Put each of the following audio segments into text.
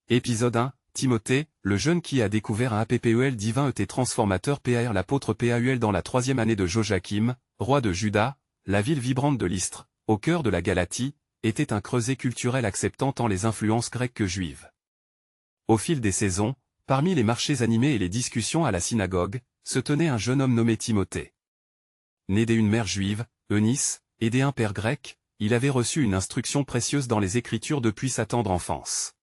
Épisode 1, Timothée, le jeune qui a découvert un APPEL divin était transformateur PAR. L'apôtre Paul dans la 3e année de Joachim, roi de Juda, la ville vibrante de Lystre, au cœur de la Galatie, était un creuset culturel acceptant tant les influences grecques que juives. Au fil des saisons, parmi les marchés animés et les discussions à la synagogue, se tenait un jeune homme nommé Timothée. Né d'une mère juive, Eunice, et d'un père grec, il avait reçu une instruction précieuse dans les Écritures depuis sa tendre enfance.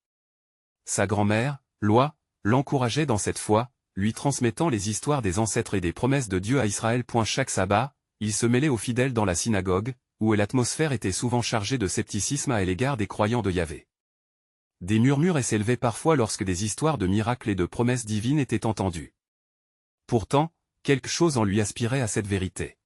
Sa grand-mère, Loi, l'encourageait dans cette foi, lui transmettant les histoires des ancêtres et des promesses de Dieu à Israël. Chaque sabbat, il se mêlait aux fidèles dans la synagogue, où l'atmosphère était souvent chargée de scepticisme à l'égard des croyants de Yahvé. Des murmures s'élevaient parfois lorsque des histoires de miracles et de promesses divines étaient entendues. Pourtant, quelque chose en lui aspirait à cette vérité.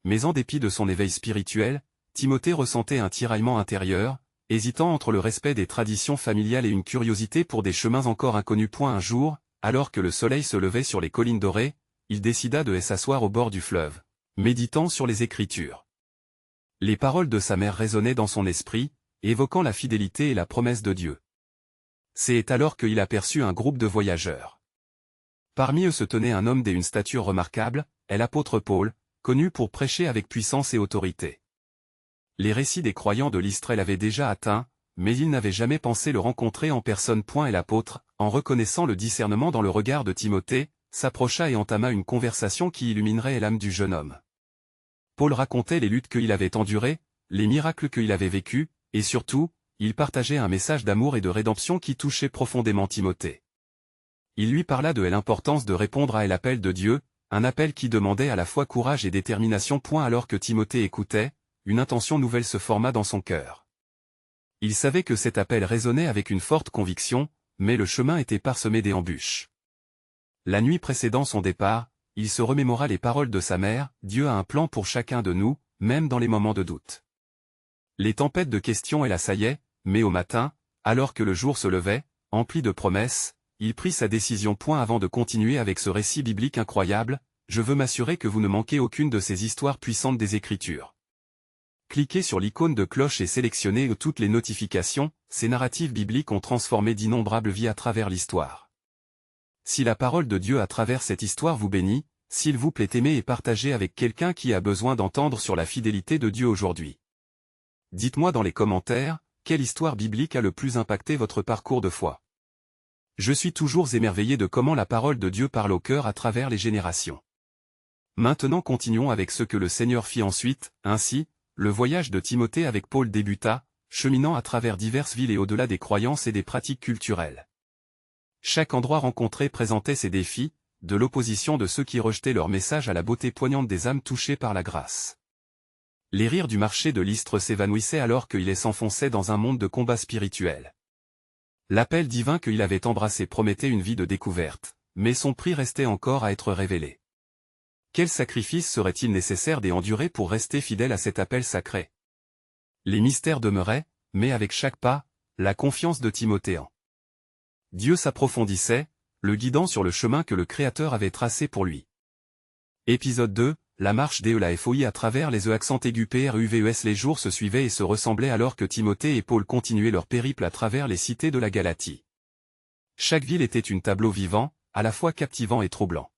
Mais en dépit de son éveil spirituel, Timothée ressentait un tiraillement intérieur, hésitant entre le respect des traditions familiales et une curiosité pour des chemins encore inconnus. Un jour, alors que le soleil se levait sur les collines dorées, il décida de s'asseoir au bord du fleuve, méditant sur les Écritures. Les paroles de sa mère résonnaient dans son esprit, évoquant la fidélité et la promesse de Dieu. C'est alors qu'il aperçut un groupe de voyageurs. Parmi eux se tenait un homme d'une stature remarquable, l'apôtre Paul, connu pour prêcher avec puissance et autorité. Les récits des croyants de Lystre l'avaient déjà atteint, mais il n'avait jamais pensé le rencontrer en personne. L'apôtre, en reconnaissant le discernement dans le regard de Timothée, s'approcha et entama une conversation qui illuminerait l'âme du jeune homme. Paul racontait les luttes qu'il avait endurées, les miracles qu'il avait vécus, et surtout, il partageait un message d'amour et de rédemption qui touchait profondément Timothée. Il lui parla de l'importance de répondre à l'appel de Dieu, un appel qui demandait à la fois courage et détermination. Alors que Timothée écoutait, une intention nouvelle se forma dans son cœur. Il savait que cet appel résonnait avec une forte conviction, mais le chemin était parsemé d'embûches. La nuit précédant son départ, il se remémora les paroles de sa mère: Dieu a un plan pour chacun de nous, même dans les moments de doute. Les tempêtes de questions l'assaillaient, mais au matin, alors que le jour se levait, empli de promesses, il prit sa décision. Avant de continuer avec ce récit biblique incroyable, je veux m'assurer que vous ne manquez aucune de ces histoires puissantes des Écritures. Cliquez sur l'icône de cloche et sélectionnez toutes les notifications. Ces narratives bibliques ont transformé d'innombrables vies à travers l'histoire. Si la parole de Dieu à travers cette histoire vous bénit, s'il vous plaît, aimez et partagez avec quelqu'un qui a besoin d'entendre sur la fidélité de Dieu aujourd'hui. Dites-moi dans les commentaires, quelle histoire biblique a le plus impacté votre parcours de foi. Je suis toujours émerveillé de comment la parole de Dieu parle au cœur à travers les générations. Maintenant continuons avec ce que le Seigneur fit ensuite. Ainsi, le voyage de Timothée avec Paul débuta, cheminant à travers diverses villes et au-delà des croyances et des pratiques culturelles. Chaque endroit rencontré présentait ses défis, de l'opposition de ceux qui rejetaient leur message à la beauté poignante des âmes touchées par la grâce. Les rires du marché de Lystre s'évanouissaient alors qu'il s'enfonçait dans un monde de combat spirituel. L'appel divin qu'il avait embrassé promettait une vie de découverte, mais son prix restait encore à être révélé. Quel sacrifice serait-il nécessaire d'endurer pour rester fidèle à cet appel sacré? Les mystères demeuraient, mais avec chaque pas, la confiance de Timothée en Dieu s'approfondissait, le guidant sur le chemin que le Créateur avait tracé pour lui. Épisode 2, la marche de la FOI à travers les accents aigus PRUVES. Les jours se suivaient et se ressemblaient alors que Timothée et Paul continuaient leur périple à travers les cités de la Galatie. Chaque ville était un tableau vivant, à la fois captivant et troublant.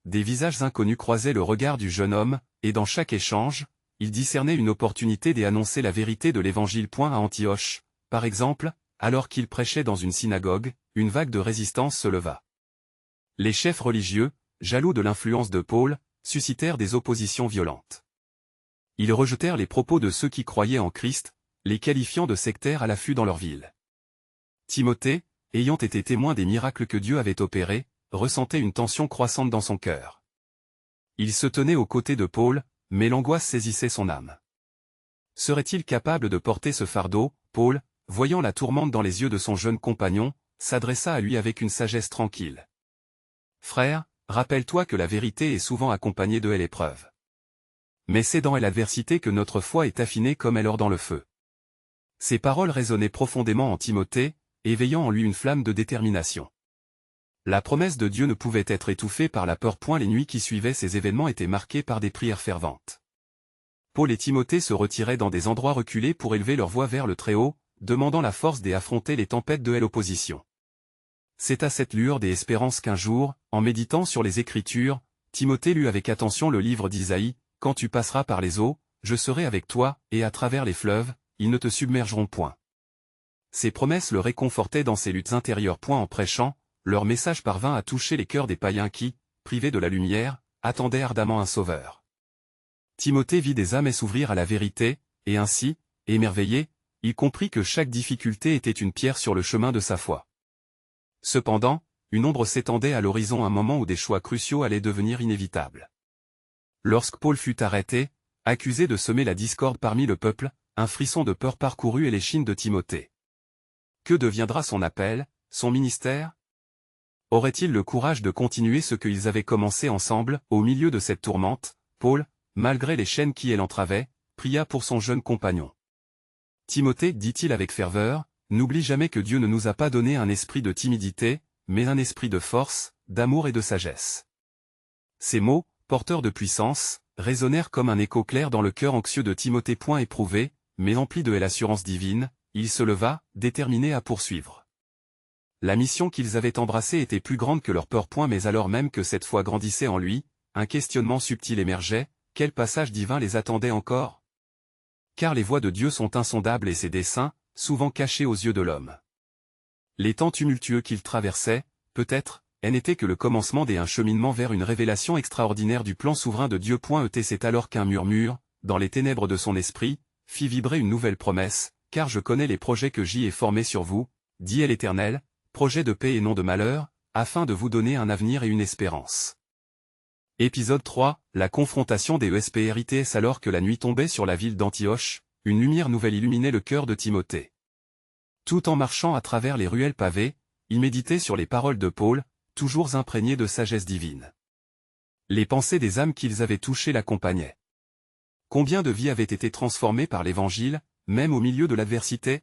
Des visages inconnus croisaient le regard du jeune homme, et dans chaque échange, il discernait une opportunité d'annoncer la vérité de l'Évangile. À Antioche, par exemple, alors qu'il prêchait dans une synagogue, une vague de résistance se leva. Les chefs religieux, jaloux de l'influence de Paul, suscitèrent des oppositions violentes. Ils rejetèrent les propos de ceux qui croyaient en Christ, les qualifiant de sectaires à l'affût dans leur ville. Timothée, ayant été témoin des miracles que Dieu avait opérés, ressentait une tension croissante dans son cœur. Il se tenait aux côtés de Paul, mais l'angoisse saisissait son âme. Serait-il capable de porter ce fardeau? Paul, voyant la tourmente dans les yeux de son jeune compagnon, s'adressa à lui avec une sagesse tranquille. « Frère, rappelle-toi que la vérité est souvent accompagnée de l'épreuve. Mais c'est dans l'adversité que notre foi est affinée comme l'or dans le feu. » Ces paroles résonnaient profondément en Timothée, éveillant en lui une flamme de détermination. La promesse de Dieu ne pouvait être étouffée par la peur. Les nuits qui suivaient ces événements étaient marquées par des prières ferventes. Paul et Timothée se retiraient dans des endroits reculés pour élever leur voix vers le Très-Haut, demandant la force d'affronter les tempêtes de l'opposition. C'est à cette lueur des espérances qu'un jour, en méditant sur les Écritures, Timothée lut avec attention le livre d'Isaïe, « Quand tu passeras par les eaux, je serai avec toi, et à travers les fleuves, ils ne te submergeront point. » Ces promesses le réconfortaient dans ses luttes intérieures. En prêchant, leur message parvint à toucher les cœurs des païens qui, privés de la lumière, attendaient ardemment un sauveur. Timothée vit des âmes s'ouvrir à la vérité, et ainsi, émerveillé, il comprit que chaque difficulté était une pierre sur le chemin de sa foi. Cependant, une ombre s'étendait à l'horizon, un moment où des choix cruciaux allaient devenir inévitables. Lorsque Paul fut arrêté, accusé de semer la discorde parmi le peuple, un frisson de peur parcourut l'échine de Timothée. Que deviendra son appel, son ministère? Aurait-il le courage de continuer ce qu'ils avaient commencé ensemble? Au milieu de cette tourmente, Paul, malgré les chaînes qui l'entravaient, pria pour son jeune compagnon. « Timothée, dit-il avec ferveur, n'oublie jamais que Dieu ne nous a pas donné un esprit de timidité, mais un esprit de force, d'amour et de sagesse. » Ces mots, porteurs de puissance, résonnèrent comme un écho clair dans le cœur anxieux de Timothée. Éprouvé, mais empli de l'assurance divine, il se leva, déterminé à poursuivre. La mission qu'ils avaient embrassée était plus grande que leur peur. Mais alors même que cette foi grandissait en lui, un questionnement subtil émergeait. Quel passage divin les attendait encore? Car les voies de Dieu sont insondables et ses desseins, souvent cachés aux yeux de l'homme. Les temps tumultueux qu'ils traversaient, peut-être, n'étaient que le commencement d'un cheminement vers une révélation extraordinaire du plan souverain de Dieu. C'est alors qu'un murmure, dans les ténèbres de son esprit, fit vibrer une nouvelle promesse, « Car je connais les projets que j'y ai formés sur vous, dit l'Éternel, projets de paix et non de malheur, afin de vous donner un avenir et une espérance. » Épisode 3, la confrontation des ESPRITS. Alors que la nuit tombait sur la ville d'Antioche, une lumière nouvelle illuminait le cœur de Timothée. Tout en marchant à travers les ruelles pavées, il méditait sur les paroles de Paul, toujours imprégnées de sagesse divine. Les pensées des âmes qu'ils avaient touchées l'accompagnaient. Combien de vies avaient été transformées par l'Évangile, même au milieu de l'adversité?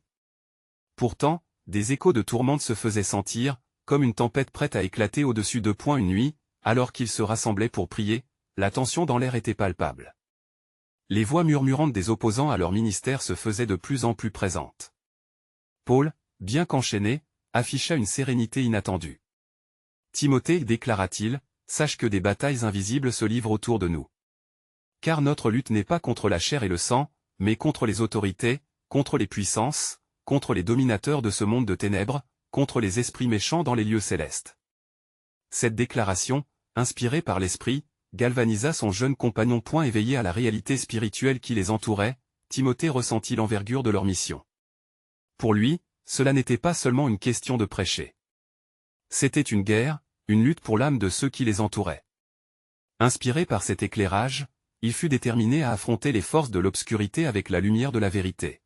Pourtant, des échos de tourmente se faisaient sentir, comme une tempête prête à éclater au-dessus d'eux. Une nuit, alors qu'ils se rassemblaient pour prier, la tension dans l'air était palpable. Les voix murmurantes des opposants à leur ministère se faisaient de plus en plus présentes. Paul, bien qu'enchaîné, afficha une sérénité inattendue. « Timothée, déclara-t-il, sache que des batailles invisibles se livrent autour de nous. Car notre lutte n'est pas contre la chair et le sang, mais contre les autorités, contre les puissances, contre les dominateurs de ce monde de ténèbres, contre les esprits méchants dans les lieux célestes. » Cette déclaration, inspirée par l'Esprit, galvanisa son jeune compagnon. Éveillé à la réalité spirituelle qui les entourait, Timothée ressentit l'envergure de leur mission. Pour lui, cela n'était pas seulement une question de prêcher. C'était une guerre, une lutte pour l'âme de ceux qui les entouraient. Inspiré par cet éclairage, il fut déterminé à affronter les forces de l'obscurité avec la lumière de la vérité.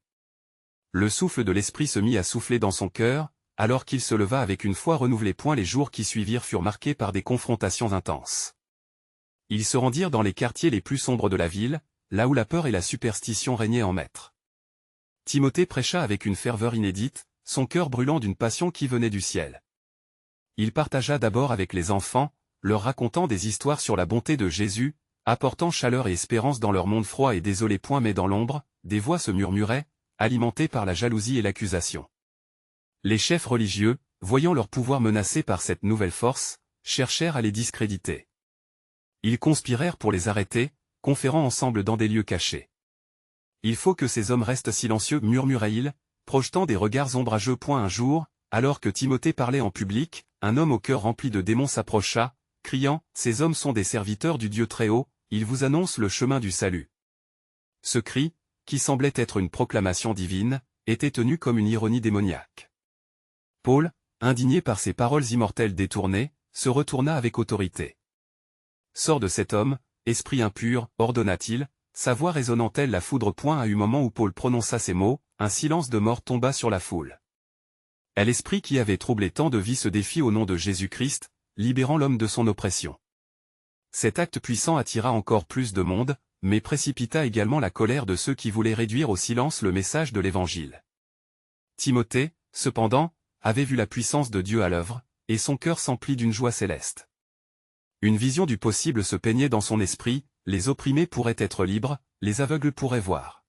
Le souffle de l'Esprit se mit à souffler dans son cœur, alors qu'il se leva avec une foi renouvelée. Les jours qui suivirent furent marqués par des confrontations intenses. Ils se rendirent dans les quartiers les plus sombres de la ville, là où la peur et la superstition régnaient en maître. Timothée prêcha avec une ferveur inédite, son cœur brûlant d'une passion qui venait du ciel. Il partagea d'abord avec les enfants, leur racontant des histoires sur la bonté de Jésus, apportant chaleur et espérance dans leur monde froid et désolé. Mais dans l'ombre, des voix se murmuraient, alimentées par la jalousie et l'accusation. Les chefs religieux, voyant leur pouvoir menacé par cette nouvelle force, cherchèrent à les discréditer. Ils conspirèrent pour les arrêter, conférant ensemble dans des lieux cachés. « Il faut que ces hommes restent silencieux, murmura-t-il, projetant des regards ombrageux. Un jour, alors que Timothée parlait en public, un homme au cœur rempli de démons s'approcha, criant, « Ces hommes sont des serviteurs du Dieu Très-Haut, ils vous annoncent le chemin du salut. » Ce cri, qui semblait être une proclamation divine, était tenu comme une ironie démoniaque. Paul, indigné par ces paroles immortelles détournées, se retourna avec autorité. « Sors de cet homme, esprit impur, ordonna-t-il, sa voix résonnant telle la foudre. À un moment où Paul prononça ces mots, un silence de mort tomba sur la foule. Et l'esprit qui avait troublé tant de vies se défit au nom de Jésus-Christ, libérant l'homme de son oppression. Cet acte puissant attira encore plus de monde, mais précipita également la colère de ceux qui voulaient réduire au silence le message de l'Évangile. Timothée, cependant, avait vu la puissance de Dieu à l'œuvre, et son cœur s'emplit d'une joie céleste. Une vision du possible se peignait dans son esprit, les opprimés pourraient être libres, les aveugles pourraient voir.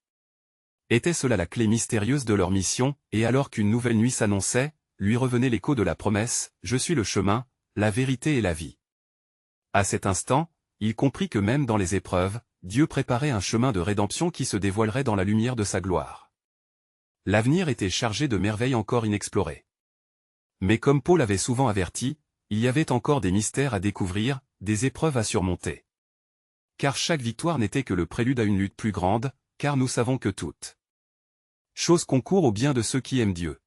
Était-ce là la clé mystérieuse de leur mission, et alors qu'une nouvelle nuit s'annonçait, lui revenait l'écho de la promesse, « Je suis le chemin, la vérité et la vie ». À cet instant, il comprit que même dans les épreuves, Dieu préparait un chemin de rédemption qui se dévoilerait dans la lumière de sa gloire. L'avenir était chargé de merveilles encore inexplorées. Mais comme Paul avait souvent averti, il y avait encore des mystères à découvrir, des épreuves à surmonter. Car chaque victoire n'était que le prélude à une lutte plus grande, car nous savons que toute chose concourt au bien de ceux qui aiment Dieu.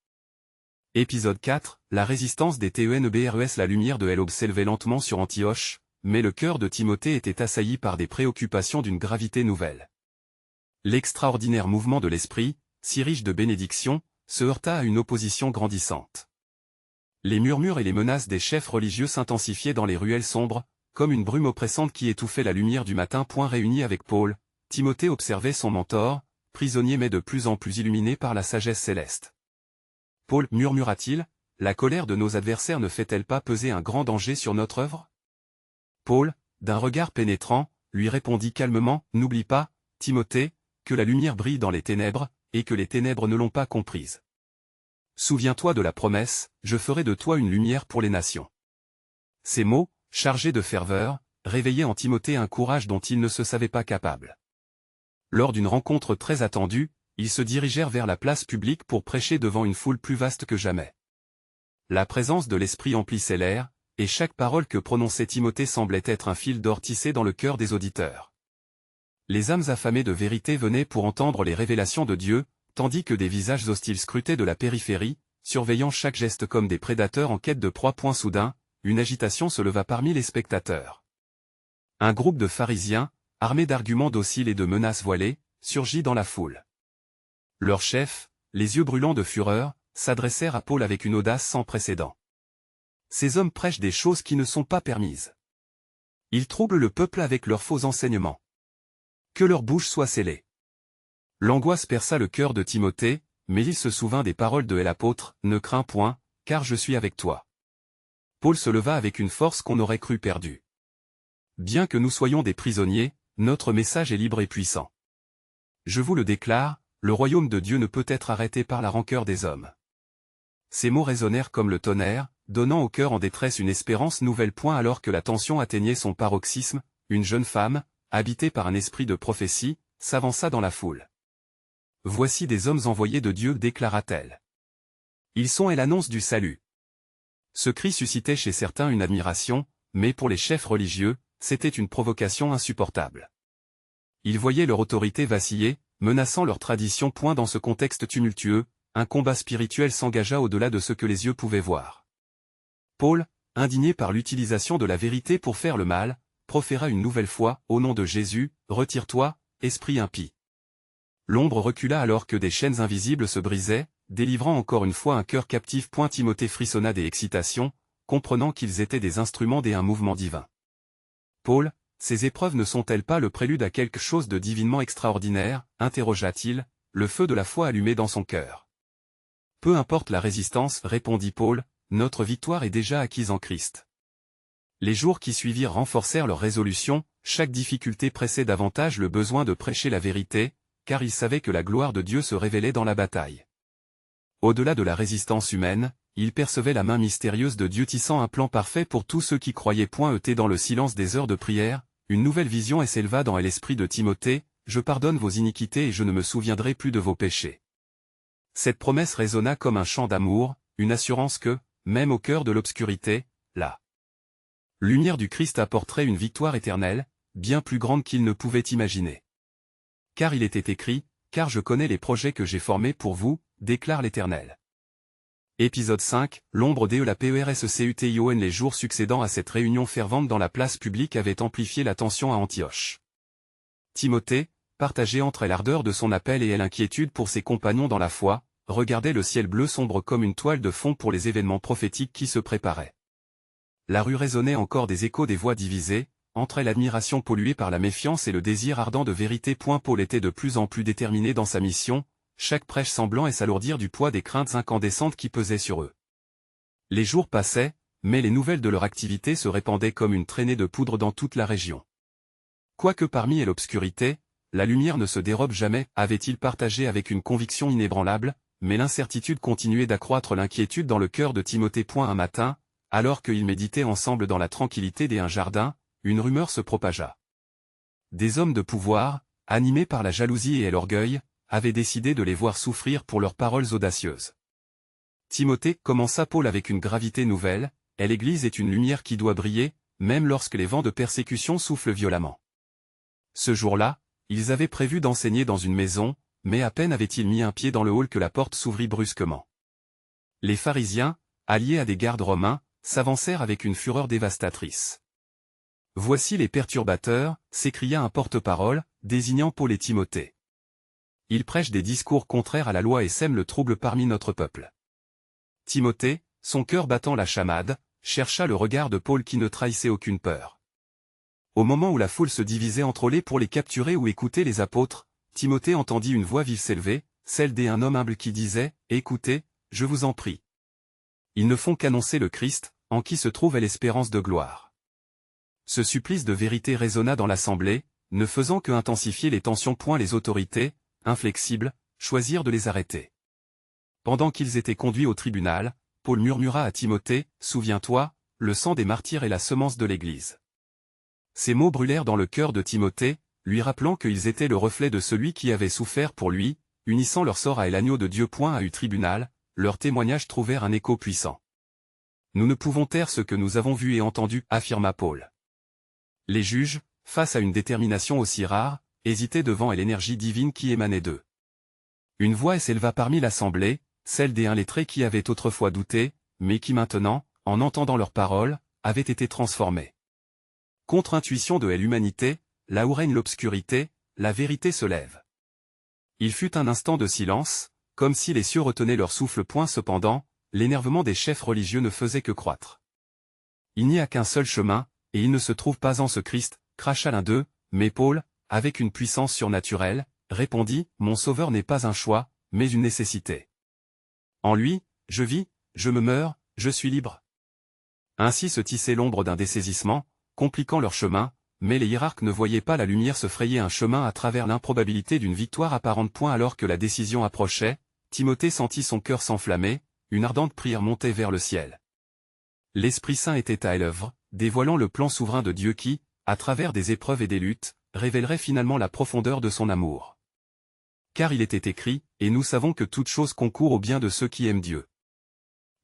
Épisode 4, la résistance des TENBRES. La lumière de l'aube s'élevait lentement sur Antioche, mais le cœur de Timothée était assailli par des préoccupations d'une gravité nouvelle. L'extraordinaire mouvement de l'esprit, si riche de bénédictions, se heurta à une opposition grandissante. Les murmures et les menaces des chefs religieux s'intensifiaient dans les ruelles sombres, comme une brume oppressante qui étouffait la lumière du matin. Réuni avec Paul, Timothée observait son mentor, prisonnier mais de plus en plus illuminé par la sagesse céleste. « Paul, murmura-t-il, la colère de nos adversaires ne fait-elle pas peser un grand danger sur notre œuvre ?» Paul, d'un regard pénétrant, lui répondit calmement, « N'oublie pas, Timothée, que la lumière brille dans les ténèbres, et que les ténèbres ne l'ont pas comprise. Souviens-toi de la promesse, je ferai de toi une lumière pour les nations. » Ces mots, chargés de ferveur, réveillaient en Timothée un courage dont il ne se savait pas capable. Lors d'une rencontre très attendue, ils se dirigèrent vers la place publique pour prêcher devant une foule plus vaste que jamais. La présence de l'Esprit emplissait l'air, et chaque parole que prononçait Timothée semblait être un fil d'or tissé dans le cœur des auditeurs. Les âmes affamées de vérité venaient pour entendre les révélations de Dieu, tandis que des visages hostiles scrutaient de la périphérie, surveillant chaque geste comme des prédateurs en quête de proie. Soudain, une agitation se leva parmi les spectateurs. Un groupe de pharisiens, armés d'arguments dociles et de menaces voilées, surgit dans la foule. Leurs chefs, les yeux brûlants de fureur, s'adressèrent à Paul avec une audace sans précédent. Ces hommes prêchent des choses qui ne sont pas permises. Ils troublent le peuple avec leurs faux enseignements. Que leur bouche soit scellée. L'angoisse perça le cœur de Timothée, mais il se souvint des paroles de l'apôtre, « Ne crains point, car je suis avec toi. » Paul se leva avec une force qu'on aurait cru perdue. « Bien que nous soyons des prisonniers, notre message est libre et puissant. Je vous le déclare, le royaume de Dieu ne peut être arrêté par la rancœur des hommes. » Ces mots résonnèrent comme le tonnerre, donnant au cœur en détresse une espérance nouvelle. Alors que la tension atteignait son paroxysme, une jeune femme, habitée par un esprit de prophétie, s'avança dans la foule. « Voici des hommes envoyés de Dieu, déclara-t-elle. Ils sont et l'annonce du salut. » Ce cri suscitait chez certains une admiration, mais pour les chefs religieux, c'était une provocation insupportable. Ils voyaient leur autorité vaciller, menaçant leur tradition. Dans ce contexte tumultueux, un combat spirituel s'engagea au-delà de ce que les yeux pouvaient voir. Paul, indigné par l'utilisation de la vérité pour faire le mal, proféra une nouvelle fois, « Au nom de Jésus, retire-toi, esprit impie. » L'ombre recula alors que des chaînes invisibles se brisaient, délivrant encore une fois un cœur captif. Timothée frissonna d'excitation, comprenant qu'ils étaient des instruments d'un mouvement divin. « Paul, ces épreuves ne sont-elles pas le prélude à quelque chose de divinement extraordinaire ?» interrogea-t-il, le feu de la foi allumé dans son cœur. « Peu importe la résistance, répondit Paul, notre victoire est déjà acquise en Christ. » Les jours qui suivirent renforcèrent leur résolution, chaque difficulté pressait davantage le besoin de prêcher la vérité, car ils savaient que la gloire de Dieu se révélait dans la bataille. Au-delà de la résistance humaine, ils percevaient la main mystérieuse de Dieu tissant un plan parfait pour tous ceux qui croyaient. Dans le silence des heures de prière, une nouvelle vision s'éleva dans l'esprit de Timothée, « Je pardonne vos iniquités et je ne me souviendrai plus de vos péchés. » Cette promesse résonna comme un chant d'amour, une assurance que, même au cœur de l'obscurité, la lumière du Christ apporterait une victoire éternelle, bien plus grande qu'il ne pouvait imaginer. Car il était écrit, « Car je connais les projets que j'ai formés pour vous, déclare l'Éternel. » Épisode 5, l'ombre de la PERSCUTION. Les jours succédant à cette réunion fervente dans la place publique avaient amplifié la tension à Antioche. Timothée, partagé entre l'ardeur de son appel et l'inquiétude pour ses compagnons dans la foi, regardait le ciel bleu sombre comme une toile de fond pour les événements prophétiques qui se préparaient. La rue résonnait encore des échos des voix divisées, entre l'admiration polluée par la méfiance et le désir ardent de vérité. Paul était de plus en plus déterminé dans sa mission, chaque prêche semblant s'alourdir du poids des craintes incandescentes qui pesaient sur eux. Les jours passaient, mais les nouvelles de leur activité se répandaient comme une traînée de poudre dans toute la région. Quoique parmi l'obscurité, la lumière ne se dérobe jamais, avait-il partagé avec une conviction inébranlable, mais l'incertitude continuait d'accroître l'inquiétude dans le cœur de Timothée. Un matin, alors qu'ils méditaient ensemble dans la tranquillité d'un jardin, une rumeur se propagea. Des hommes de pouvoir, animés par la jalousie et l'orgueil, avaient décidé de les voir souffrir pour leurs paroles audacieuses. Timothée, commença Paul avec une gravité nouvelle, et l'Église est une lumière qui doit briller, même lorsque les vents de persécution soufflent violemment. Ce jour-là, ils avaient prévu d'enseigner dans une maison, mais à peine avaient-ils mis un pied dans le hall que la porte s'ouvrit brusquement. Les pharisiens, alliés à des gardes romains, s'avancèrent avec une fureur dévastatrice. « Voici les perturbateurs », s'écria un porte-parole, désignant Paul et Timothée. « Ils prêchent des discours contraires à la loi et sèment le trouble parmi notre peuple. » Timothée, son cœur battant la chamade, chercha le regard de Paul qui ne trahissait aucune peur. Au moment où la foule se divisait entre les pour les capturer ou écouter les apôtres, Timothée entendit une voix vive s'élever, celle d'un homme humble qui disait « Écoutez, je vous en prie. Ils ne font qu'annoncer le Christ, en qui se trouve l'espérance de gloire. » Ce supplice de vérité résonna dans l'assemblée, ne faisant que intensifier les tensions. Les autorités, inflexibles, choisirent de les arrêter. Pendant qu'ils étaient conduits au tribunal, Paul murmura à Timothée, « Souviens-toi, le sang des martyrs est la semence de l'Église. » Ces mots brûlèrent dans le cœur de Timothée, lui rappelant qu'ils étaient le reflet de celui qui avait souffert pour lui, unissant leur sort à l'agneau de Dieu. À eu tribunal, leurs témoignages trouvèrent un écho puissant. « Nous ne pouvons taire ce que nous avons vu et entendu, » affirma Paul. Les juges, face à une détermination aussi rare, hésitaient devant l'énergie divine qui émanait d'eux. Une voix s'éleva parmi l'assemblée, celle des lettrés qui avaient autrefois douté, mais qui maintenant, en entendant leurs paroles, avaient été transformés. Contre-intuition de l'humanité, là où règne l'obscurité, la vérité se lève. Il fut un instant de silence, comme si les cieux retenaient leur souffle. Cependant, l'énervement des chefs religieux ne faisait que croître. Il n'y a qu'un seul chemin, et il ne se trouve pas en ce Christ, cracha l'un d'eux, mais Paul, avec une puissance surnaturelle, répondit, « Mon sauveur n'est pas un choix, mais une nécessité. En lui, je vis, je me meurs, je suis libre. » Ainsi se tissait l'ombre d'un dessaisissement, compliquant leur chemin, mais les hiérarques ne voyaient pas la lumière se frayer un chemin à travers l'improbabilité d'une victoire apparente. Alors que la décision approchait, Timothée sentit son cœur s'enflammer, une ardente prière montait vers le ciel. L'Esprit Saint était à l'œuvre, dévoilant le plan souverain de Dieu qui, à travers des épreuves et des luttes, révélerait finalement la profondeur de son amour. Car il était écrit, et nous savons que toute chose concourt au bien de ceux qui aiment Dieu.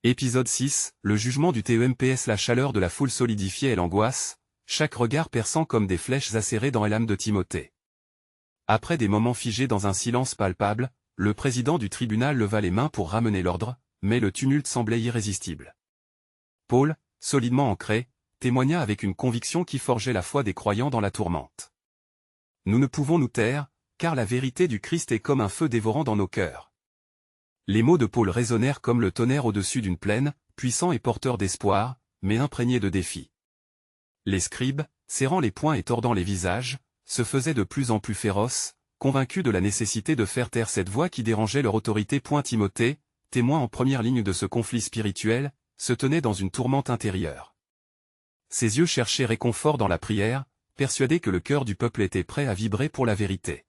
Épisode 6, le jugement du TEMPS. La chaleur de la foule solidifiait et l'angoisse, chaque regard perçant comme des flèches acérées dans l'âme de Timothée. Après des moments figés dans un silence palpable, le président du tribunal leva les mains pour ramener l'ordre, mais le tumulte semblait irrésistible. Paul, solidement ancré, témoigna avec une conviction qui forgeait la foi des croyants dans la tourmente. « Nous ne pouvons nous taire, car la vérité du Christ est comme un feu dévorant dans nos cœurs. » Les mots de Paul résonnèrent comme le tonnerre au-dessus d'une plaine, puissants et porteurs d'espoir, mais imprégnés de défis. Les scribes, serrant les poings et tordant les visages, se faisaient de plus en plus féroces, convaincus de la nécessité de faire taire cette voix qui dérangeait leur autorité. Timothée, témoin en première ligne de ce conflit spirituel, se tenait dans une tourmente intérieure. Ses yeux cherchaient réconfort dans la prière, persuadés que le cœur du peuple était prêt à vibrer pour la vérité.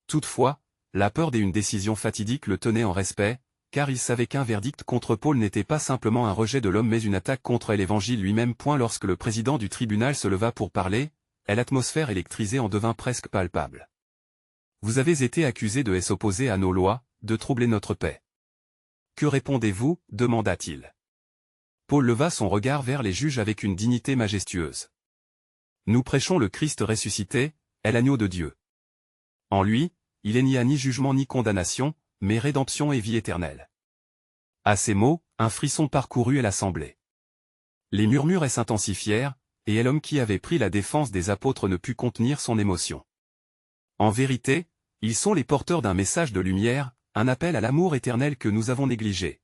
Toutefois, la peur d'une décision fatidique le tenait en respect, car il savait qu'un verdict contre Paul n'était pas simplement un rejet de l'homme mais une attaque contre l'Évangile lui-même. Lorsque le président du tribunal se leva pour parler, l'atmosphère électrisée en devint presque palpable. « Vous avez été accusé de s'opposer à nos lois, de troubler notre paix. Que répondez-vous » demanda-t-il. Paul leva son regard vers les juges avec une dignité majestueuse. « Nous prêchons le Christ ressuscité, est l'agneau de Dieu. En lui, il n'y a ni jugement ni condamnation, mais rédemption et vie éternelle. » À ces mots, un frisson parcourut l'assemblée. Les murmures s'intensifièrent, et l'homme qui avait pris la défense des apôtres ne put contenir son émotion. En vérité, ils sont les porteurs d'un message de lumière, un appel à l'amour éternel que nous avons négligé.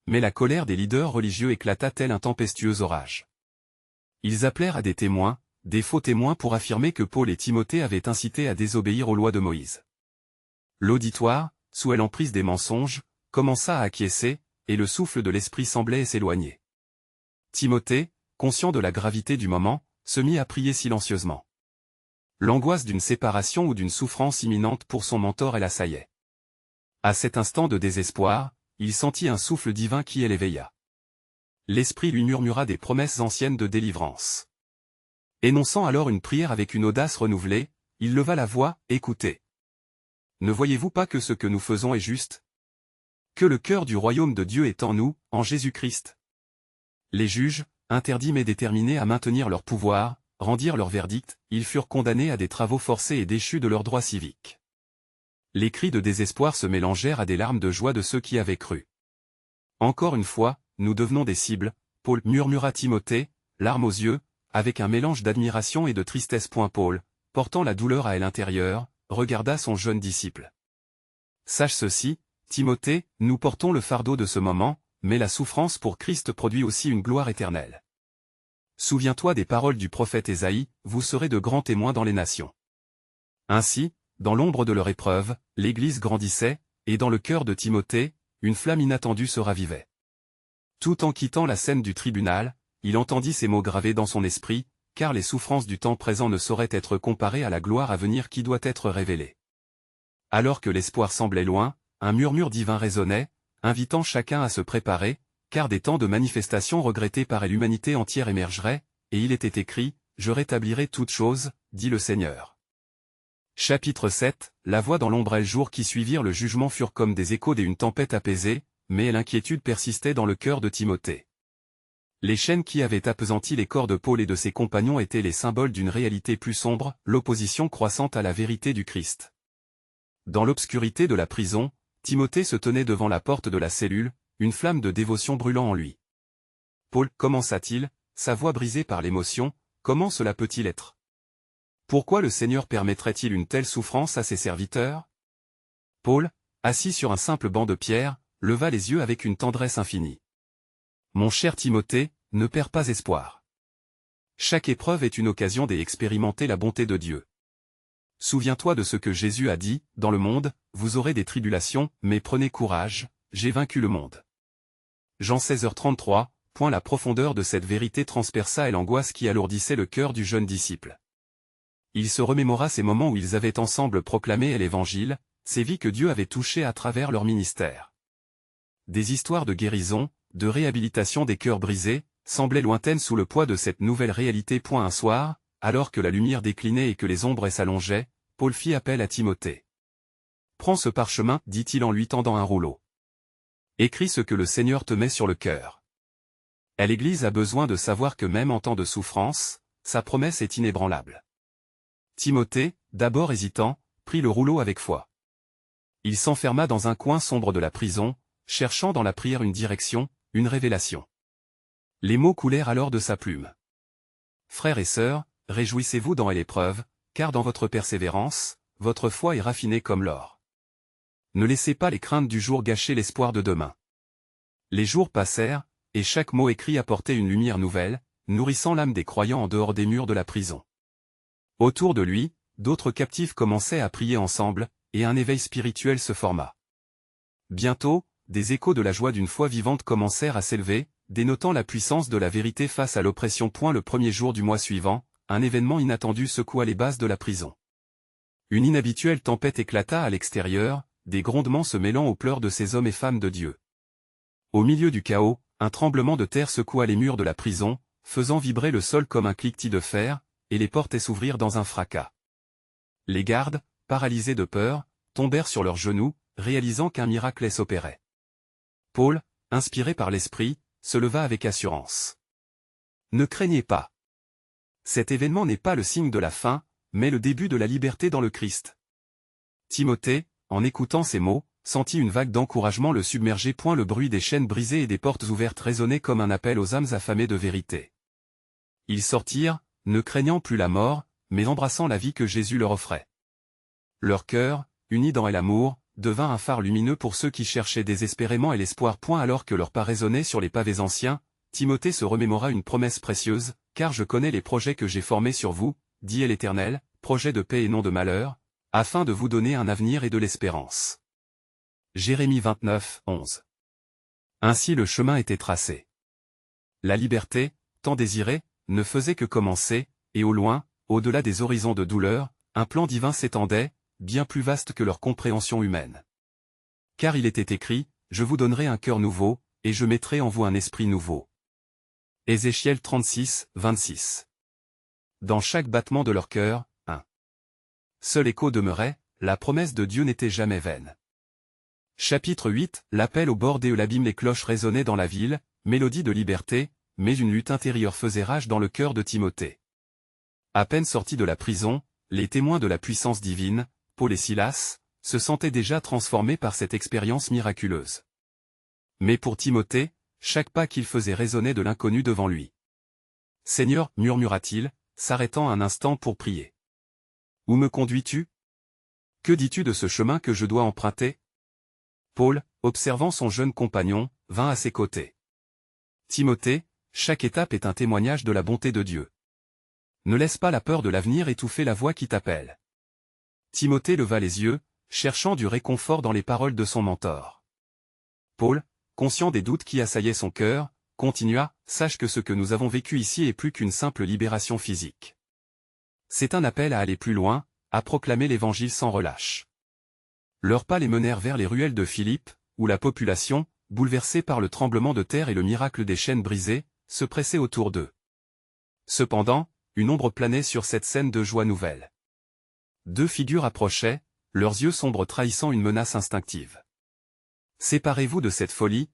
Mais la colère des leaders religieux éclata tel un tempestueux orage. Ils appelèrent à des témoins, des faux témoins pour affirmer que Paul et Timothée avaient incité à désobéir aux lois de Moïse. L'auditoire, sous l'emprise des mensonges, commença à acquiescer, et le souffle de l'esprit semblait s'éloigner. Timothée, conscient de la gravité du moment, se mit à prier silencieusement. L'angoisse d'une séparation ou d'une souffrance imminente pour son mentor l'assaillait. À cet instant de désespoir, il sentit un souffle divin qui l'éveilla. L'Esprit lui murmura des promesses anciennes de délivrance. Énonçant alors une prière avec une audace renouvelée, il leva la voix, « Écoutez. Ne voyez-vous pas que ce que nous faisons est juste? Que le cœur du royaume de Dieu est en nous, en Jésus-Christ. » Les juges, interdits mais déterminés à maintenir leur pouvoir, rendirent leur verdict, ils furent condamnés à des travaux forcés et déchus de leurs droits civiques. Les cris de désespoir se mélangèrent à des larmes de joie de ceux qui avaient cru. Encore une fois, nous devenons des cibles, Paul, murmura Timothée, larmes aux yeux, avec un mélange d'admiration et de tristesse. Paul, portant la douleur à l'intérieur, regarda son jeune disciple. Sache ceci, Timothée, nous portons le fardeau de ce moment, mais la souffrance pour Christ produit aussi une gloire éternelle. Souviens-toi des paroles du prophète Ésaïe, vous serez de grands témoins dans les nations. Ainsi, dans l'ombre de leur épreuve, l'Église grandissait, et dans le cœur de Timothée, une flamme inattendue se ravivait. Tout en quittant la scène du tribunal, il entendit ces mots gravés dans son esprit, car les souffrances du temps présent ne sauraient être comparées à la gloire à venir qui doit être révélée. Alors que l'espoir semblait loin, un murmure divin résonnait, invitant chacun à se préparer, car des temps de manifestation regrettés par l'humanité entière émergeraient, et il était écrit, « Je rétablirai toutes choses, dit le Seigneur. » Chapitre 7, la voix dans l'ombre et le jour qui suivirent le jugement furent comme des échos d'une tempête apaisée, mais l'inquiétude persistait dans le cœur de Timothée. Les chaînes qui avaient appesanti les corps de Paul et de ses compagnons étaient les symboles d'une réalité plus sombre, l'opposition croissante à la vérité du Christ. Dans l'obscurité de la prison, Timothée se tenait devant la porte de la cellule, une flamme de dévotion brûlant en lui. Paul, commença-t-il, sa voix brisée par l'émotion, comment cela peut-il être? Pourquoi le Seigneur permettrait-il une telle souffrance à ses serviteurs? Paul, assis sur un simple banc de pierre, leva les yeux avec une tendresse infinie. Mon cher Timothée, ne perds pas espoir. Chaque épreuve est une occasion d'expérimenter la bonté de Dieu. Souviens-toi de ce que Jésus a dit, dans le monde, vous aurez des tribulations, mais prenez courage, j'ai vaincu le monde. Jean 16h33, la profondeur de cette vérité transperça l'angoisse qui alourdissait le cœur du jeune disciple. Il se remémora ces moments où ils avaient ensemble proclamé l'Évangile, ces vies que Dieu avait touchées à travers leur ministère. Des histoires de guérison, de réhabilitation des cœurs brisés, semblaient lointaines sous le poids de cette nouvelle réalité. Un soir, alors que la lumière déclinait et que les ombres s'allongeaient, Paul fit appel à Timothée. « Prends ce parchemin, dit-il en lui tendant un rouleau. Écris ce que le Seigneur te met sur le cœur. L'Église a besoin de savoir que même en temps de souffrance, sa promesse est inébranlable. » Timothée, d'abord hésitant, prit le rouleau avec foi. Il s'enferma dans un coin sombre de la prison, cherchant dans la prière une direction, une révélation. Les mots coulèrent alors de sa plume. Frères et sœurs, réjouissez-vous dans l'épreuve, car dans votre persévérance, votre foi est raffinée comme l'or. Ne laissez pas les craintes du jour gâcher l'espoir de demain. Les jours passèrent, et chaque mot écrit apportait une lumière nouvelle, nourrissant l'âme des croyants en dehors des murs de la prison. Autour de lui, d'autres captifs commençaient à prier ensemble, et un éveil spirituel se forma. Bientôt, des échos de la joie d'une foi vivante commencèrent à s'élever, dénotant la puissance de la vérité face à l'oppression. Le premier jour du mois suivant, un événement inattendu secoua les bases de la prison. Une inhabituelle tempête éclata à l'extérieur, des grondements se mêlant aux pleurs de ces hommes et femmes de Dieu. Au milieu du chaos, un tremblement de terre secoua les murs de la prison, faisant vibrer le sol comme un cliquetis de fer, et les portes s'ouvrirent dans un fracas. Les gardes, paralysés de peur, tombèrent sur leurs genoux, réalisant qu'un miracle s'opérait. Paul, inspiré par l'Esprit, se leva avec assurance. Ne craignez pas. Cet événement n'est pas le signe de la fin, mais le début de la liberté dans le Christ. Timothée, en écoutant ces mots, sentit une vague d'encouragement le submerger. Le bruit des chaînes brisées et des portes ouvertes résonnait comme un appel aux âmes affamées de vérité. Ils sortirent, ne craignant plus la mort, mais embrassant la vie que Jésus leur offrait. Leur cœur, uni dans l'amour, devint un phare lumineux pour ceux qui cherchaient désespérément l'espoir. Alors que leur pas résonnait sur les pavés anciens, Timothée se remémora une promesse précieuse, « Car je connais les projets que j'ai formés sur vous, dit l'Éternel, projets de paix et non de malheur, afin de vous donner un avenir et de l'espérance. » Jérémie 29, 11. Ainsi le chemin était tracé. La liberté, tant désirée, ne faisait que commencer, et au loin, au-delà des horizons de douleur, un plan divin s'étendait, bien plus vaste que leur compréhension humaine. Car il était écrit, « Je vous donnerai un cœur nouveau, et je mettrai en vous un esprit nouveau. » Ézéchiel 36, 26. Dans chaque battement de leur cœur, un seul écho demeurait, la promesse de Dieu n'était jamais vaine. Chapitre 8, l'appel au bord de l'abîme. Les cloches résonnaient dans la ville, mélodie de liberté, mais une lutte intérieure faisait rage dans le cœur de Timothée. À peine sortis de la prison, les témoins de la puissance divine, Paul et Silas, se sentaient déjà transformés par cette expérience miraculeuse. Mais pour Timothée, chaque pas qu'il faisait résonnait de l'inconnu devant lui. « Seigneur, murmura-t-il, s'arrêtant un instant pour prier. Où me conduis-tu? Que dis-tu de ce chemin que je dois emprunter? » Paul, observant son jeune compagnon, vint à ses côtés. « Timothée, chaque étape est un témoignage de la bonté de Dieu. Ne laisse pas la peur de l'avenir étouffer la voix qui t'appelle. » Timothée leva les yeux, cherchant du réconfort dans les paroles de son mentor. Paul, conscient des doutes qui assaillaient son cœur, continua, « Sache que ce que nous avons vécu ici est plus qu'une simple libération physique. C'est un appel à aller plus loin, à proclamer l'Évangile sans relâche. » Leurs pas les menèrent vers les ruelles de Philippe, où la population, bouleversée par le tremblement de terre et le miracle des chaînes brisées, se pressait autour d'eux. Cependant, une ombre planait sur cette scène de joie nouvelle. Deux figures approchaient, leurs yeux sombres trahissant une menace instinctive. « Séparez-vous de cette folie, »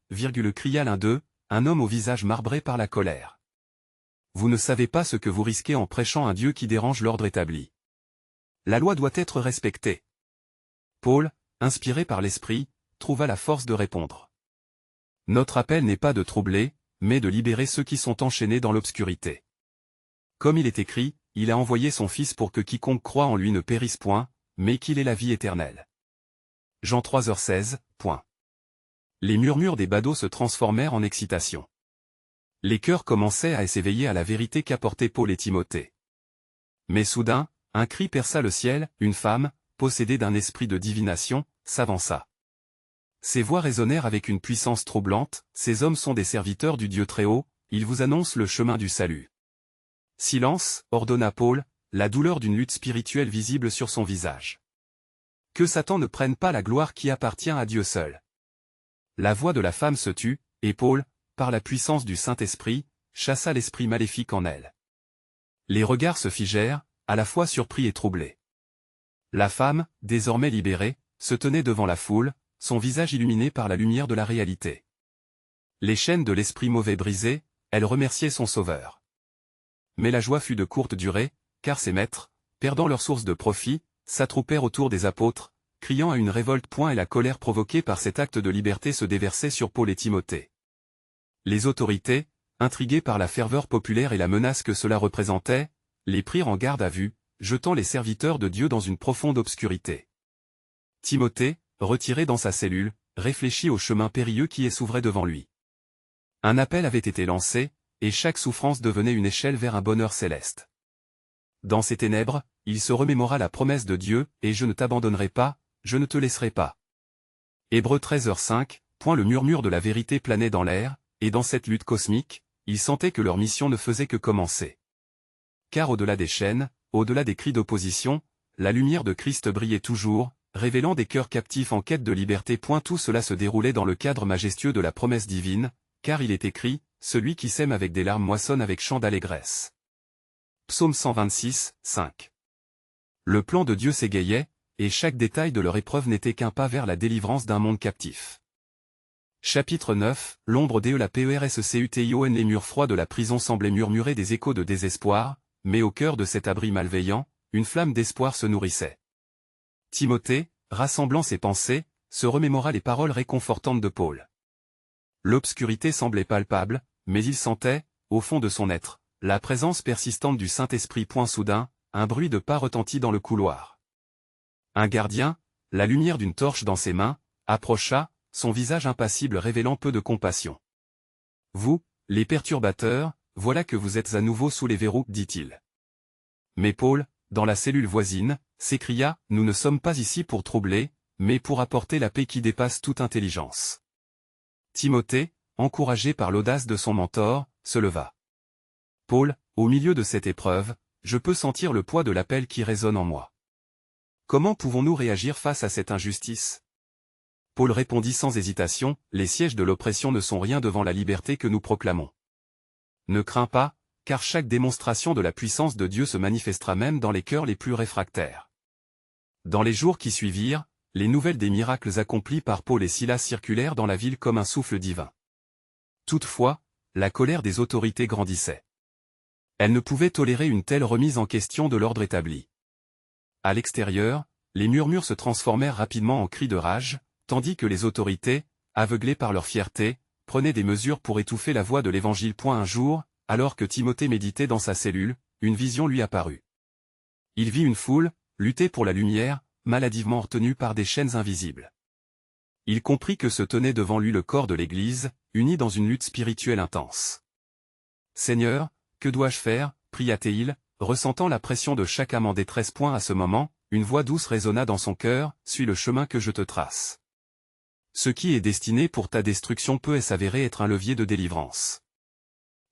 cria l'un d'eux, un homme au visage marbré par la colère. « Vous ne savez pas ce que vous risquez en prêchant un Dieu qui dérange l'ordre établi. La loi doit être respectée. » Paul, inspiré par l'Esprit, trouva la force de répondre. « Notre appel n'est pas de troubler, mais de libérer ceux qui sont enchaînés dans l'obscurité. Comme il est écrit, il a envoyé son Fils pour que quiconque croit en lui ne périsse point, mais qu'il ait la vie éternelle. » Jean 3h16, point. Les murmures des badauds se transformèrent en excitation. Les cœurs commençaient à s'éveiller à la vérité qu'apportaient Paul et Timothée. Mais soudain, un cri perça le ciel, une femme, possédée d'un esprit de divination, s'avança. Ses voix résonnèrent avec une puissance troublante, « Ces hommes sont des serviteurs du Dieu Très-Haut, ils vous annoncent le chemin du salut. » « Silence, » ordonna Paul, la douleur d'une lutte spirituelle visible sur son visage. « Que Satan ne prenne pas la gloire qui appartient à Dieu seul. » La voix de la femme se tut, et Paul, par la puissance du Saint-Esprit, chassa l'esprit maléfique en elle. Les regards se figèrent, à la fois surpris et troublés. La femme, désormais libérée, se tenait devant la foule, son visage illuminé par la lumière de la réalité. Les chaînes de l'esprit mauvais brisées, elle remerciait son Sauveur. Mais la joie fut de courte durée, car ses maîtres, perdant leur source de profit, s'attroupèrent autour des apôtres, criant à une révolte. Et la colère provoquée par cet acte de liberté se déversait sur Paul et Timothée. Les autorités, intriguées par la ferveur populaire et la menace que cela représentait, les prirent en garde à vue, jetant les serviteurs de Dieu dans une profonde obscurité. Timothée, retiré dans sa cellule, réfléchit au chemin périlleux qui s'ouvrait devant lui. Un appel avait été lancé, et chaque souffrance devenait une échelle vers un bonheur céleste. Dans ces ténèbres, il se remémora la promesse de Dieu, « Et je ne t'abandonnerai pas, je ne te laisserai pas. » Hébreux 13h5, le murmure de la vérité planait dans l'air, et dans cette lutte cosmique, ils sentaient que leur mission ne faisait que commencer. Car au-delà des chaînes, au-delà des cris d'opposition, la lumière de Christ brillait toujours, révélant des cœurs captifs en quête de liberté. Tout cela se déroulait dans le cadre majestueux de la promesse divine, car il est écrit, « Celui qui sème avec des larmes moissonne avec chant d'allégresse. » Psaume 126, 5. Le plan de Dieu s'égayait, et chaque détail de leur épreuve n'était qu'un pas vers la délivrance d'un monde captif. Chapitre 9, l'ombre de la PERSCUTION. Les murs froids de la prison semblaient murmurer des échos de désespoir, mais au cœur de cet abri malveillant, une flamme d'espoir se nourrissait. Timothée, rassemblant ses pensées, se remémora les paroles réconfortantes de Paul. L'obscurité semblait palpable, mais il sentait, au fond de son être, la présence persistante du Saint-Esprit. Soudain, un bruit de pas retentit dans le couloir. Un gardien, la lumière d'une torche dans ses mains, approcha, son visage impassible révélant peu de compassion. « Vous, les perturbateurs, voilà que vous êtes à nouveau sous les verrous, dit-il. » Mais Paul, dans la cellule voisine, s'écria, « Nous ne sommes pas ici pour troubler, mais pour apporter la paix qui dépasse toute intelligence. » Timothée, encouragé par l'audace de son mentor, se leva. « Paul, au milieu de cette épreuve, je peux sentir le poids de l'appel qui résonne en moi. Comment pouvons-nous réagir face à cette injustice? Paul répondit sans hésitation, les sièges de l'oppression ne sont rien devant la liberté que nous proclamons. Ne crains pas, car chaque démonstration de la puissance de Dieu se manifestera même dans les cœurs les plus réfractaires. Dans les jours qui suivirent, les nouvelles des miracles accomplis par Paul et Silas circulèrent dans la ville comme un souffle divin. Toutefois, la colère des autorités grandissait. Elles ne pouvaient tolérer une telle remise en question de l'ordre établi. À l'extérieur, les murmures se transformèrent rapidement en cris de rage, tandis que les autorités, aveuglées par leur fierté, prenaient des mesures pour étouffer la voix de l'Évangile. Un jour, alors que Timothée méditait dans sa cellule, une vision lui apparut. Il vit une foule, lutter pour la lumière, maladivement retenue par des chaînes invisibles. Il comprit que se tenait devant lui le corps de l'Église, uni dans une lutte spirituelle intense. « Seigneur, que dois-je faire ?» pria-t-il, ressentant la pression de chaque âme en détresse. À ce moment, une voix douce résonna dans son cœur, « Suis le chemin que je te trace. » Ce qui est destiné pour ta destruction peut s'avérer être un levier de délivrance.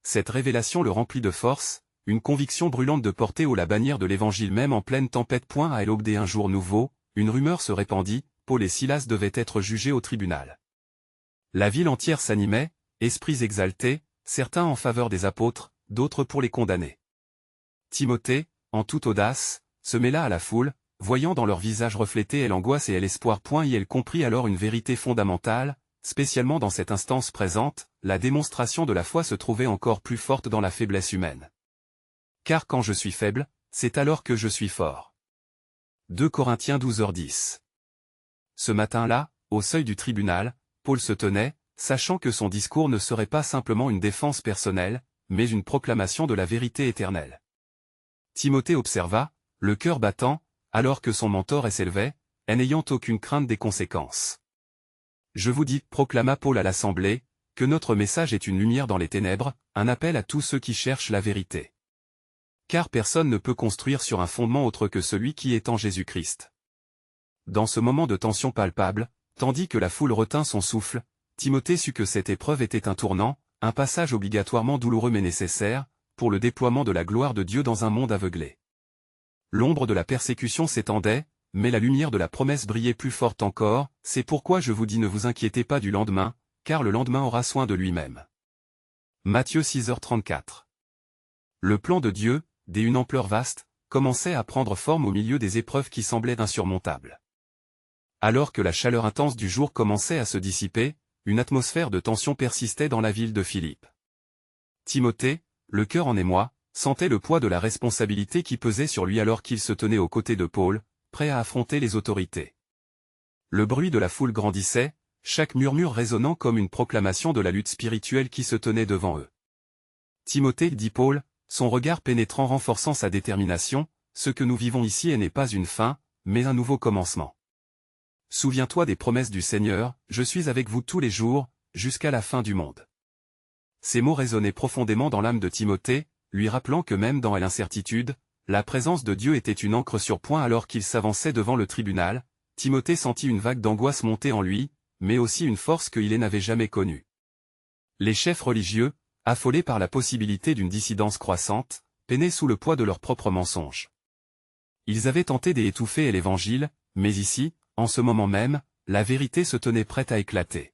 Cette révélation le remplit de force, une conviction brûlante de porter haut la bannière de l'Évangile même en pleine tempête. À l'aube d'un jour nouveau, une rumeur se répandit, Paul et Silas devaient être jugés au tribunal. La ville entière s'animait, esprits exaltés, certains en faveur des apôtres, d'autres pour les condamner. Timothée, en toute audace, se mêla à la foule, voyant dans leur visage refléter l'angoisse et l'espoir. Il comprit alors une vérité fondamentale, spécialement dans cette instance présente, la démonstration de la foi se trouvait encore plus forte dans la faiblesse humaine. Car quand je suis faible, c'est alors que je suis fort. 2 Corinthiens 12h10. Ce matin-là, au seuil du tribunal, Paul se tenait, sachant que son discours ne serait pas simplement une défense personnelle, mais une proclamation de la vérité éternelle. Timothée observa, le cœur battant, alors que son mentor s'élevait, et n'ayant aucune crainte des conséquences. « Je vous dis, proclama Paul à l'assemblée, que notre message est une lumière dans les ténèbres, un appel à tous ceux qui cherchent la vérité. Car personne ne peut construire sur un fondement autre que celui qui est en Jésus-Christ. » Dans ce moment de tension palpable, tandis que la foule retint son souffle, Timothée sut que cette épreuve était un tournant, un passage obligatoirement douloureux mais nécessaire, pour le déploiement de la gloire de Dieu dans un monde aveuglé. L'ombre de la persécution s'étendait, mais la lumière de la promesse brillait plus forte encore. C'est pourquoi je vous dis, ne vous inquiétez pas du lendemain, car le lendemain aura soin de lui-même. Matthieu 6h34. Le plan de Dieu, d'une ampleur vaste, commençait à prendre forme au milieu des épreuves qui semblaient insurmontables. Alors que la chaleur intense du jour commençait à se dissiper, une atmosphère de tension persistait dans la ville de Philippe. Timothée, le cœur en émoi, sentait le poids de la responsabilité qui pesait sur lui alors qu'il se tenait aux côtés de Paul, prêt à affronter les autorités. Le bruit de la foule grandissait, chaque murmure résonnant comme une proclamation de la lutte spirituelle qui se tenait devant eux. Timothée, dit Paul, son regard pénétrant renforçant sa détermination, ce que nous vivons ici n'est pas une fin, mais un nouveau commencement. Souviens-toi des promesses du Seigneur, je suis avec vous tous les jours, jusqu'à la fin du monde. Ces mots résonnaient profondément dans l'âme de Timothée, lui rappelant que même dans l'incertitude, la présence de Dieu était une encre sur point. Alors qu'il s'avançait devant le tribunal, Timothée sentit une vague d'angoisse monter en lui, mais aussi une force qu'il n'avait jamais connue. Les chefs religieux, affolés par la possibilité d'une dissidence croissante, peinaient sous le poids de leurs propres mensonges. Ils avaient tenté d'étouffer l'Évangile, mais ici, en ce moment même, la vérité se tenait prête à éclater.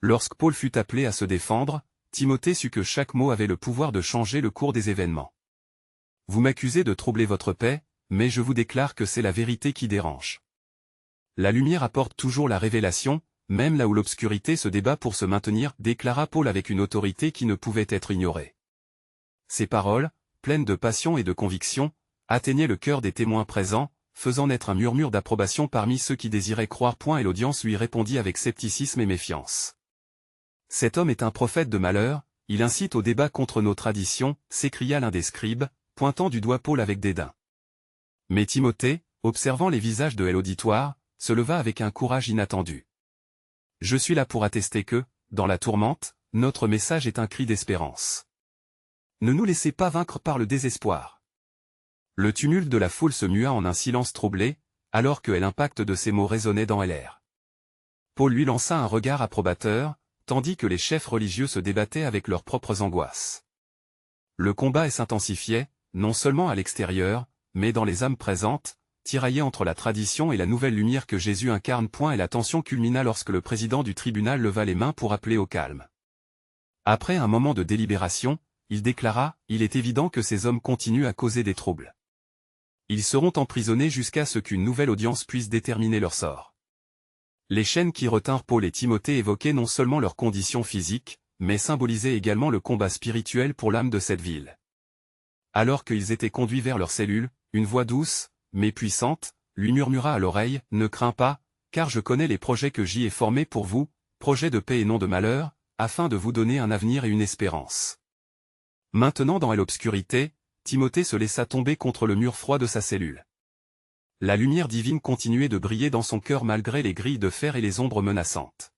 Lorsque Paul fut appelé à se défendre, Timothée sut que chaque mot avait le pouvoir de changer le cours des événements. « Vous m'accusez de troubler votre paix, mais je vous déclare que c'est la vérité qui dérange. La lumière apporte toujours la révélation, même là où l'obscurité se débat pour se maintenir, déclara Paul avec une autorité qui ne pouvait être ignorée. » Ces paroles, pleines de passion et de conviction, atteignaient le cœur des témoins présents, faisant naître un murmure d'approbation parmi ceux qui désiraient croire. Et l'audience lui répondit avec scepticisme et méfiance. « Cet homme est un prophète de malheur, il incite au débat contre nos traditions, s'écria l'un des scribes, pointant du doigt Paul avec dédain. Mais Timothée, observant les visages de l'auditoire, se leva avec un courage inattendu. « Je suis là pour attester que, dans la tourmente, notre message est un cri d'espérance. Ne nous laissez pas vaincre par le désespoir. » Le tumulte de la foule se mua en un silence troublé, alors que l'impact de ces mots résonnait dans l'air. Paul lui lança un regard approbateur, tandis que les chefs religieux se débattaient avec leurs propres angoisses. Le combat s'intensifiait, non seulement à l'extérieur, mais dans les âmes présentes, tiraillées entre la tradition et la nouvelle lumière que Jésus incarne. Et la tension culmina lorsque le président du tribunal leva les mains pour appeler au calme. Après un moment de délibération, il déclara « Il est évident que ces hommes continuent à causer des troubles. Ils seront emprisonnés jusqu'à ce qu'une nouvelle audience puisse déterminer leur sort. » Les chaînes qui retinrent Paul et Timothée évoquaient non seulement leurs conditions physiques, mais symbolisaient également le combat spirituel pour l'âme de cette ville. Alors qu'ils étaient conduits vers leur cellule, une voix douce, mais puissante, lui murmura à l'oreille « Ne crains pas, car je connais les projets que j'y ai formés pour vous, projets de paix et non de malheur, afin de vous donner un avenir et une espérance. » Maintenant dans l'obscurité, Timothée se laissa tomber contre le mur froid de sa cellule. La lumière divine continuait de briller dans son cœur malgré les grilles de fer et les ombres menaçantes.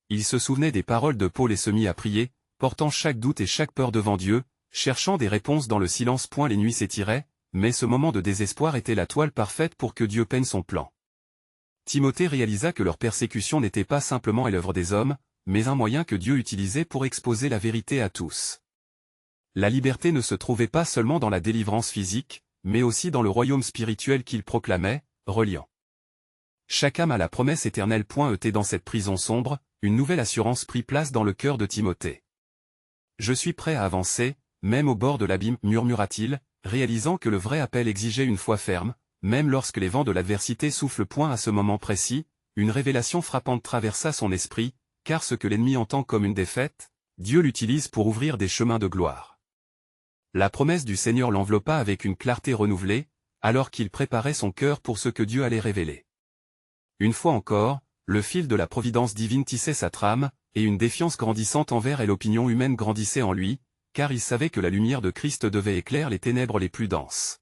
Il se souvenait des paroles de Paul et se mit à prier, portant chaque doute et chaque peur devant Dieu, cherchant des réponses dans le silence. Les nuits s'étiraient, mais ce moment de désespoir était la toile parfaite pour que Dieu peigne son plan. Timothée réalisa que leur persécution n'était pas simplement l'œuvre des hommes, mais un moyen que Dieu utilisait pour exposer la vérité à tous. La liberté ne se trouvait pas seulement dans la délivrance physique, mais aussi dans le royaume spirituel qu'il proclamait, reliant chaque âme à la promesse éternelle. Dans cette prison sombre, une nouvelle assurance prit place dans le cœur de Timothée. « Je suis prêt à avancer, même au bord de l'abîme, murmura-t-il, réalisant que le vrai appel exigeait une foi ferme, même lorsque les vents de l'adversité soufflent. À ce moment précis, une révélation frappante traversa son esprit, car ce que l'ennemi entend comme une défaite, Dieu l'utilise pour ouvrir des chemins de gloire. La promesse du Seigneur l'enveloppa avec une clarté renouvelée, alors qu'il préparait son cœur pour ce que Dieu allait révéler. Une fois encore, le fil de la providence divine tissait sa trame, et une défiance grandissante envers l'opinion humaine grandissait en lui, car il savait que la lumière de Christ devait éclairer les ténèbres les plus denses.